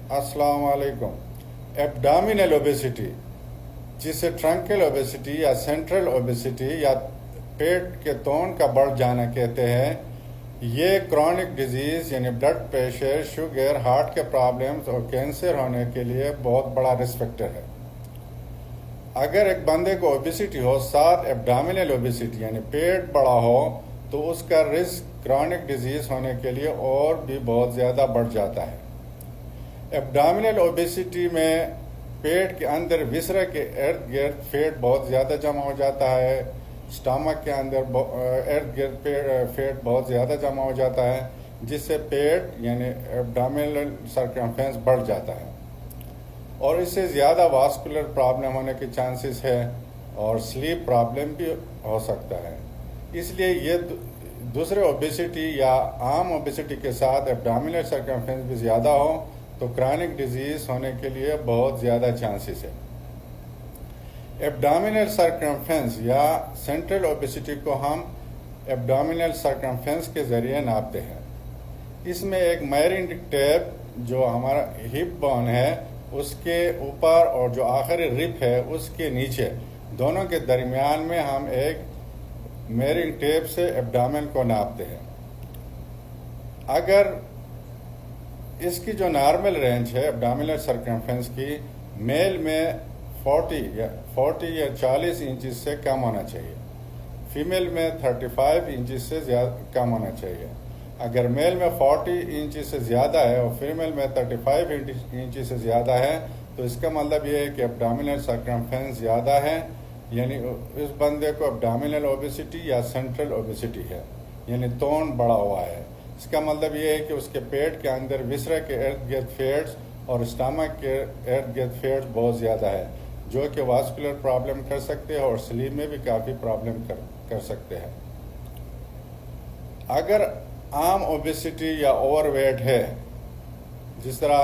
السلام علیکم۔ ایبڈامینل اوبیسٹی، جسے ٹرنکل اوبیسٹی یا سینٹرل اوبیسٹی یا پیٹ کے تون کا بڑھ جانا کہتے ہیں، یہ کرونک ڈیزیز یعنی بلڈ پریشر، شوگر، ہارٹ کے پرابلمز اور کینسر ہونے کے لیے بہت بڑا رسک فیکٹر ہے۔ اگر ایک بندے کو اوبیسٹی ہو ساتھ ایبڈامینل اوبیسٹی یعنی پیٹ بڑا ہو تو اس کا رسک کرونک ڈیزیز ہونے کے لیے اور بھی بہت زیادہ بڑھ جاتا ہے۔ ایبڈامینل اوبیسٹی میں پیٹ کے اندر وسرا کے ارد گرد فیٹ بہت زیادہ جمع ہو جاتا ہے، اسٹامک کے اندر ارد گرد فیٹ بہت زیادہ جمع ہو جاتا ہے، جس سے پیٹ یعنی ایبڈامینل سرکمفرنس بڑھ جاتا ہے اور اس سے زیادہ واسکولر پرابلم ہونے کے چانسز ہے اور سلیپ پرابلم بھی ہو سکتا ہے۔ اس لیے یہ دوسرے اوبیسٹی یا عام اوبیسٹی کے ساتھ ایبڈامینل سرکمفرنس بھی زیادہ ہو تو کرونک ڈیزیز ہونے کے لیے بہت زیادہ چانسز ہے۔ ایبڈامینل سرکمفرنس یا سینٹرل اوبیسٹی کو ہم ایبڈامینل سرکمفرنس کے ذریعے ناپتے ہیں۔ اس میں ایک میئرنگ ٹیپ جو ہمارا ہپ بون ہے اس کے اوپر اور جو آخری رپ ہے اس کے نیچے دونوں کے درمیان میں ہم ایک میئرنگ ٹیپ سے ایبڈامن کو ناپتے ہیں۔ اگر اس کی جو نارمل رینج ہے ایبڈامینل سرکمفرنس کی، میل میں 40 یا 40 انچز سے کم ہونا چاہیے، فیمیل میں 35 انچز سے کم ہونا چاہیے۔ اگر میل میں 40 انچز سے زیادہ ہے اور فیمیل میں 35 انچز سے زیادہ ہے تو اس کا مطلب یہ ہے کہ ایبڈامینل سرکمفرنس زیادہ ہے، یعنی اس بندے کو ایبڈامینل اوبیسٹی یا سینٹرل اوبیسٹی ہے، یعنی تون بڑا ہوا ہے۔ اس کا مطلب یہ ہے کہ اس کے پیٹ کے اندر وسرا کے ارد گرد فیٹس اور اسٹامک کے ارد گرد فیٹس بہت زیادہ ہے، جو کہ واسکولر پرابلم کر سکتے ہیں اور سلیپ میں بھی کافی پرابلم کر سکتے ہیں۔ اگر عام اوبیسٹی یا اوور ویٹ ہے، جس طرح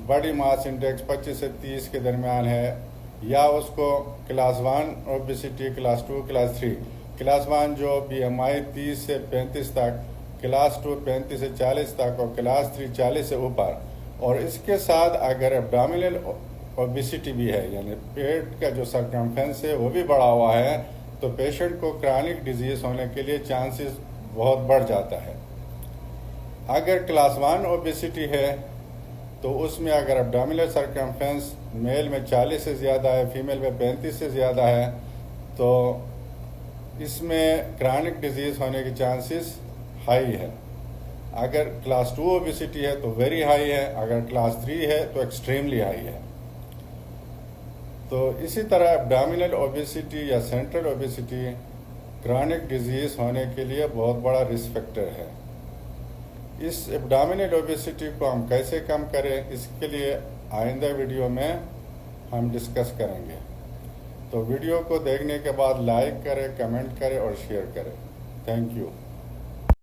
باڈی ماس انڈیکس 25 سے 30 کے درمیان ہے، یا اس کو class 1 obesity, class 2، class 3، class 1 جو بی ایم آئی 30 سے 35 تک، کلاس 2 35 سے 40 تک اور کلاس 3 40 سے اوپر، اور اس کے ساتھ اگر ایبڈامینل اوبیسٹی بھی ہے یعنی پیٹ کا جو سرکمفرنس ہے وہ بھی بڑا ہوا ہے تو پیشنٹ کو کرونک ڈیزیز ہونے کے لیے چانسز بہت بڑھ جاتا ہے۔ اگر کلاس 1 اوبیسٹی ہے تو اس میں اگر ایبڈامینل سرکمفرنس میل میں 40 سے زیادہ ہے، فیمیل میں 35 سے زیادہ ہے تو اس میں کرونک ڈیزیز ہونے کی چانسز ہائی ہے۔ اگر کلاس 2 اوبیسٹی ہے تو ویری ہائی ہے، اگر کلاس 3 ہے تو ایکسٹریملی ہائی ہے۔ تو اسی طرح ایبڈامینل اوبیسٹی یا سینٹرل اوبیسٹی کرونک ڈیزیز ہونے کے لیے بہت بڑا رسک فیکٹر ہے۔ اس ایبڈامینل اوبیسٹی کو ہم کیسے کم کریں، اس کے لیے آئندہ ویڈیو میں ہم ڈسکس کریں گے۔ تو ویڈیو کو دیکھنے کے بعد لائک کریں، کمنٹ کریں اور شیئر کریں۔ Thank you.